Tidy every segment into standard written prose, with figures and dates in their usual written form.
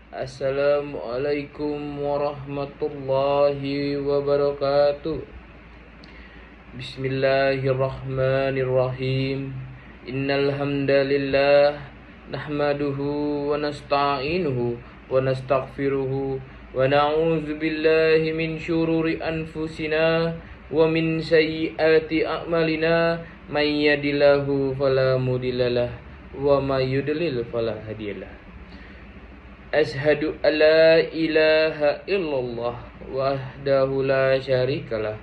Assalamualaikum warahmatullahi wabarakatuh. Bismillahirrahmanirrahim. Innal hamdalillah nahmaduhu wa nasta'inuhu wa nastaghfiruhu wa na'udzu billahi min syururi anfusina wa min sayyiati a'malina may yahdihillahu fala mudhillalah wa may yudlil fala hadiyalah. Ashhadu an la ilaha illallah wahdahu la syarikalah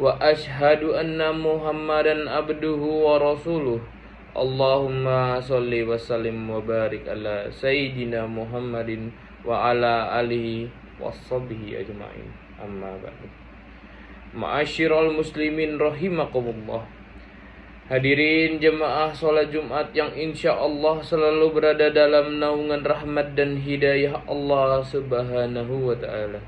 wa ashhadu anna Muhammadan abduhu wa rasuluh. Allahumma sholli wa sallim wa barik ala sayyidina Muhammadin wa ala alihi washabihi ajmain. Amma ba'du. Ma'asyiral muslimin rahimakumullah. Hadirin jemaah sholat Jumat yang insya Allah selalu berada dalam naungan rahmat dan hidayah Allah subhanahu wa ta'ala.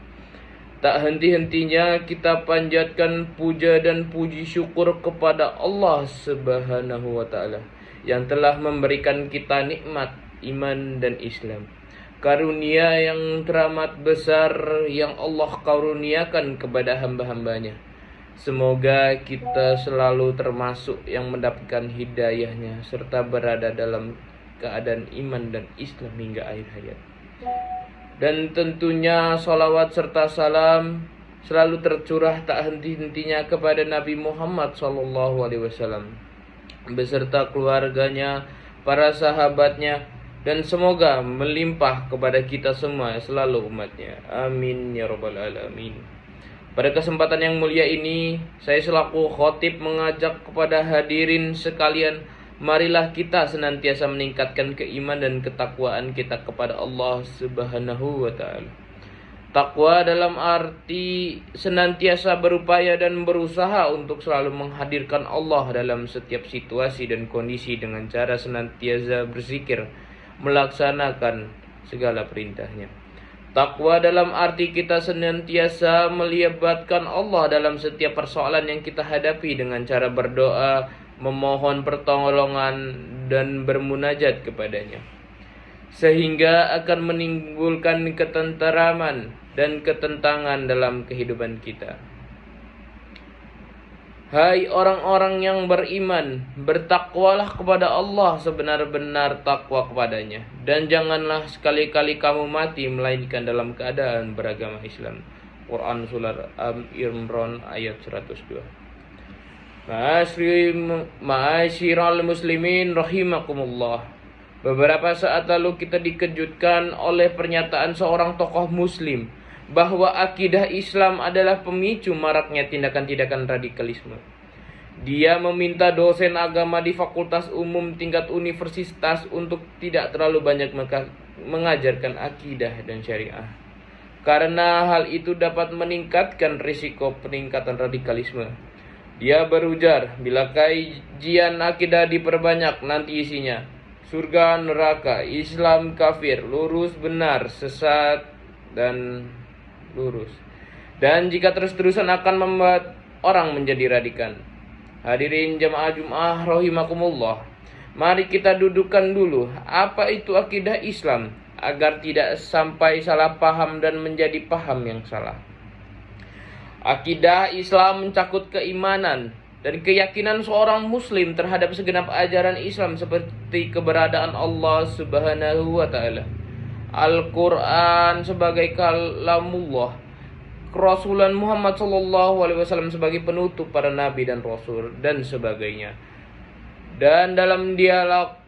Tak henti-hentinya kita panjatkan puja dan puji syukur kepada Allah subhanahu wa ta'ala yang telah memberikan kita nikmat iman dan Islam. Karunia yang teramat besar yang Allah karuniakan kepada hamba-hambanya. Semoga kita selalu termasuk yang mendapatkan hidayahnya serta berada dalam keadaan iman dan Islam hingga akhir hayat. Dan tentunya salawat serta salam selalu tercurah tak henti-hentinya kepada Nabi Muhammad SAW beserta keluarganya, para sahabatnya, dan semoga melimpah kepada kita semua selalu umatnya. Amin ya rabbal alamin. Pada kesempatan yang mulia ini, saya selaku khotib mengajak kepada hadirin sekalian, marilah kita senantiasa meningkatkan keimanan dan ketakwaan kita kepada Allah Subhanahu wa ta'ala. Takwa dalam arti senantiasa berupaya dan berusaha untuk selalu menghadirkan Allah dalam setiap situasi dan kondisi dengan cara senantiasa berzikir, melaksanakan segala perintahnya. Takwa dalam arti kita senantiasa melibatkan Allah dalam setiap persoalan yang kita hadapi dengan cara berdoa, memohon pertolongan, dan bermunajat kepadanya. Sehingga akan menimbulkan ketenteraman dan ketentangan dalam kehidupan kita. Hai orang-orang yang beriman, bertakwalah kepada Allah sebenar-benar takwa kepadanya, dan janganlah sekali-kali kamu mati melainkan dalam keadaan beragama Islam. Quran Surah Al-Imran ayat 102. Ma'asyiral muslimin rahimakumullah. Beberapa saat lalu kita dikejutkan oleh pernyataan seorang tokoh muslim bahwa akidah Islam adalah pemicu maraknya tindakan-tindakan radikalisme. Dia meminta dosen agama di fakultas umum tingkat universitas untuk tidak terlalu banyak mengajarkan akidah dan syariah, karena hal itu dapat meningkatkan risiko peningkatan radikalisme. Dia berujar, bila kajian akidah diperbanyak, nanti isinya surga, neraka, Islam, kafir, lurus, benar, sesat, dan lurus. Dan jika terus-terusan akan membuat orang menjadi radikal. Hadirin jemaah Jumat rahimakumullah, mari kita dudukkan dulu apa itu akidah Islam agar tidak sampai salah paham dan menjadi paham yang salah. Akidah Islam mencakup keimanan dan keyakinan seorang muslim terhadap segenap ajaran Islam seperti keberadaan Allah Subhanahu wa ta'ala, Al-Quran sebagai kalamullah, Rasulullah Muhammad SAW sebagai penutup para nabi dan rasul, dan sebagainya. Dan dalam dialog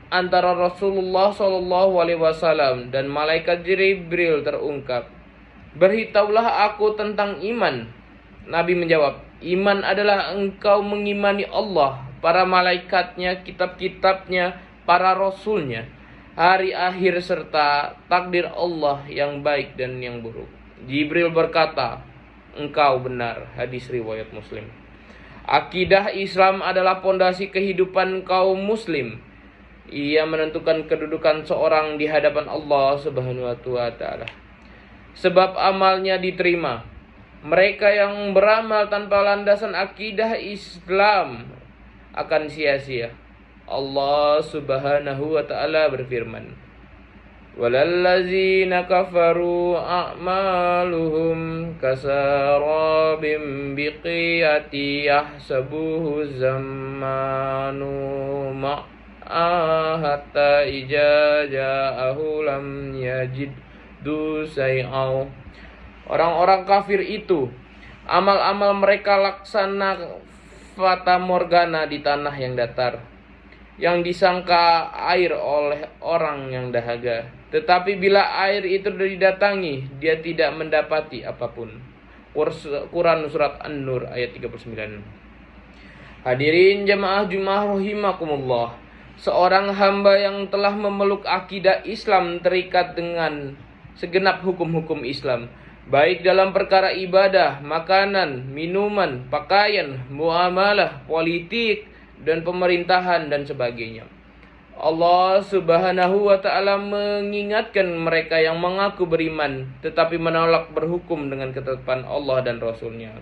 antara Rasulullah SAW dan malaikat Jibril terungkap, beritahulah aku tentang iman. Nabi menjawab, iman adalah engkau mengimani Allah, para malaikatnya, kitab-kitabnya, para rasulnya, hari akhir serta takdir Allah yang baik dan yang buruk. Jibril berkata, engkau benar. Hadis riwayat Muslim. Akidah Islam adalah pondasi kehidupan kaum muslim. Ia menentukan kedudukan seorang di hadapan Allah Subhanahu wa ta'ala. Sebab amalnya diterima. Mereka yang beramal tanpa landasan akidah Islam akan sia-sia. Allah Subhanahu wa ta'ala berfirman, walallazina kafaru a'maluhum kasarabim biqiyati yahsabuhu zammanu hatta ija ja'ahu lam yajiddu say'aw. Orang-orang kafir itu, amal-amal mereka laksana fata morgana di tanah yang datar, yang disangka air oleh orang yang dahaga. Tetapi bila air itu didatangi, dia tidak mendapati apapun. Quran Surat An-Nur ayat 39. Hadirin jamaah Jumat rahimakumullah. Seorang hamba yang telah memeluk akidah Islam terikat dengan segenap hukum-hukum Islam, baik dalam perkara ibadah, makanan, minuman, pakaian, muamalah, politik, dan pemerintahan dan sebagainya. Allah Subhanahu wa ta'ala mengingatkan mereka yang mengaku beriman tetapi menolak berhukum dengan ketetapan Allah dan Rasulnya.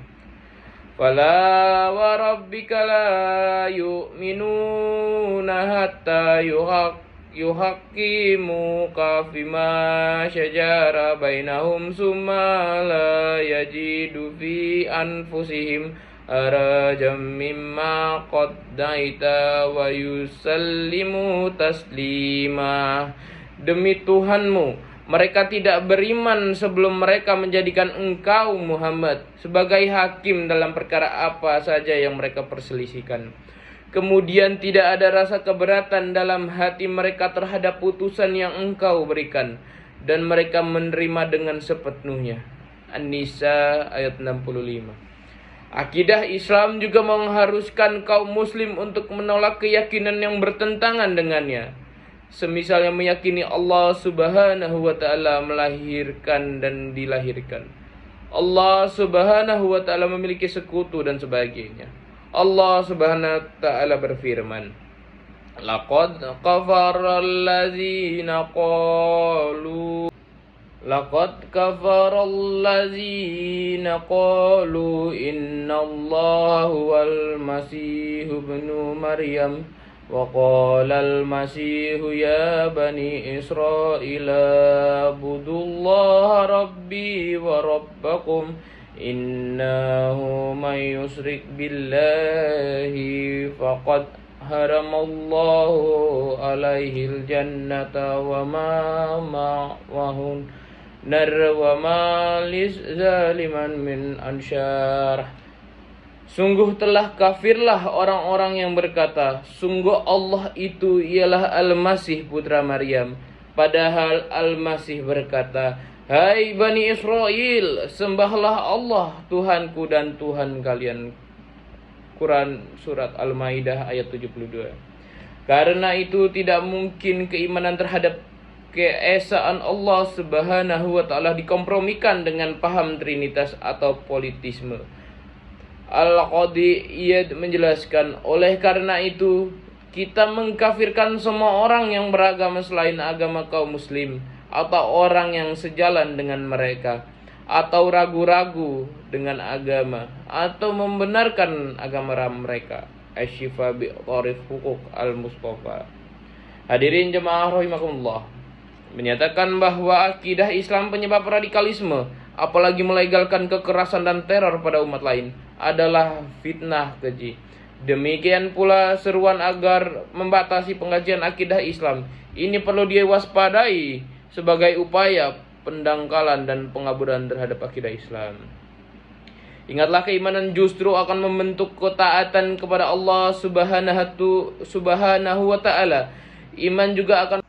Fala wa rabbika la yu'minuna hatta yuhaqqimuka fima syajara bainahum summa la yajidu fi anfusihim arajam mimma qaddaita wa yusallimu taslima. Demi Tuhanmu, mereka tidak beriman sebelum mereka menjadikan engkau Muhammad sebagai hakim dalam perkara apa saja yang mereka perselisihkan. Kemudian tidak ada rasa keberatan dalam hati mereka terhadap putusan yang engkau berikan, dan mereka menerima dengan sepenuhnya. An-Nisa ayat 65. Akidah Islam juga mengharuskan kaum muslim untuk menolak keyakinan yang bertentangan dengannya. Semisal yang meyakini Allah Subhanahu wa ta'ala melahirkan dan dilahirkan, Allah Subhanahu wa ta'ala memiliki sekutu dan sebagainya. Allah Subhanahu wa ta'ala berfirman, Laqad kafara allazina qalu innallahu wal masihu ibnu Maryam wa qala al masihu ya bani Israila budullaha rabbi wa rabbakum innahu man yusyrik billahi faqad haramallahu alaihil jannata wa ma ma'wahun nar wa malis zaliman min ansyar. Sungguh telah kafirlah orang-orang yang berkata, sungguh Allah itu ialah Al-Masih putra Maryam. Padahal Al-Masih berkata, hai Bani Israel, sembahlah Allah Tuhanku dan Tuhan kalian. Quran Surat Al-Maidah ayat 72. Karena itu tidak mungkin keimanan terhadap keesaan Allah Subhanahu wa ta'ala dikompromikan dengan paham trinitas atau politisme. Al-Qadi Iyad menjelaskan, oleh karena itu kita mengkafirkan semua orang yang beragama selain agama kaum muslim, atau orang yang sejalan dengan mereka, atau ragu-ragu dengan agama, atau membenarkan agama mereka. Asy-Syifa bi Tarif Huquq Al-Mustafa. Hadirin jemaah rahimakumullah, menyatakan bahwa akidah Islam penyebab radikalisme, apalagi melegalkan kekerasan dan teror pada umat lain, adalah fitnah keji. Demikian pula seruan agar membatasi pengajian akidah Islam ini perlu diwaspadai sebagai upaya pendangkalan dan pengaburan terhadap akidah Islam. Ingatlah, keimanan justru akan membentuk ketaatan kepada Allah Subhanahu wa ta'ala. Iman juga akan.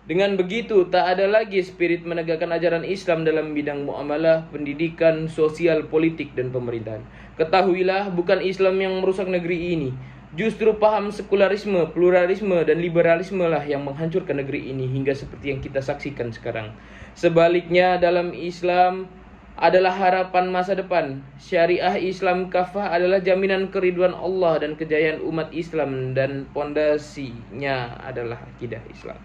Dengan begitu, tak ada lagi spirit menegakkan ajaran Islam dalam bidang muamalah, pendidikan, sosial, politik, dan pemerintahan. Ketahuilah, bukan Islam yang merusak negeri ini. Justru paham sekularisme, pluralisme, dan liberalisme lah yang menghancurkan negeri ini hingga seperti yang kita saksikan sekarang. Sebaliknya, dalam Islam adalah harapan masa depan. Syariah Islam kafah adalah jaminan keriduan Allah dan kejayaan umat Islam, dan pondasinya adalah akidah Islam.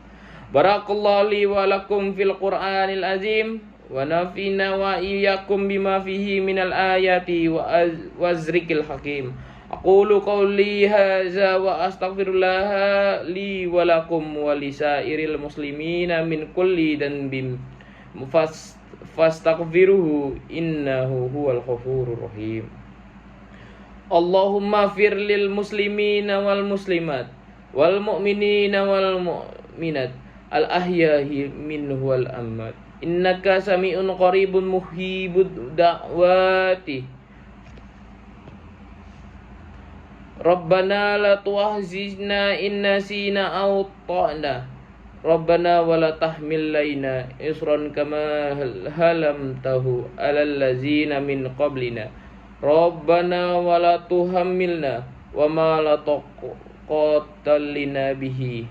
Barakallahu li wa lakum fil Qur'anil azim wa nafina wa iyyakum bima fihi minal ayati wa zikril hakim. Aqulu qawli hadza wa astaghfirullah li wa lakum wa lisairil muslimina min kulli dhanbin fastaghfiruhu innahu huwal ghafurur rahim. Allahumma fir lil muslimina wal muslimat wal mu'minina wal mu'minat al ahyahi minhu wal amwat innaka sami'un qaribun muhibud da'wati. Rabbana la tu'akhizna in nasina aw ta'na. Rabbana wa la tahmil laina isran kama halamtahu alal ladzina min qablina. Rabbana wa la tuhammilna wa ma la taqata lana bihi.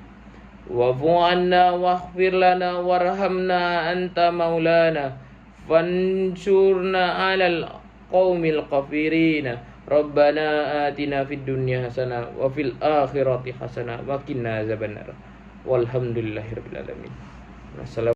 Wa'fu 'anna waghfir lana warhamna anta maulana fansurna 'alal qaumil kafirin. Rabbana atina fid dunya hasanah wa fil akhirati hasanah wa qina azabannar. Walhamdulillahirabbil alamin.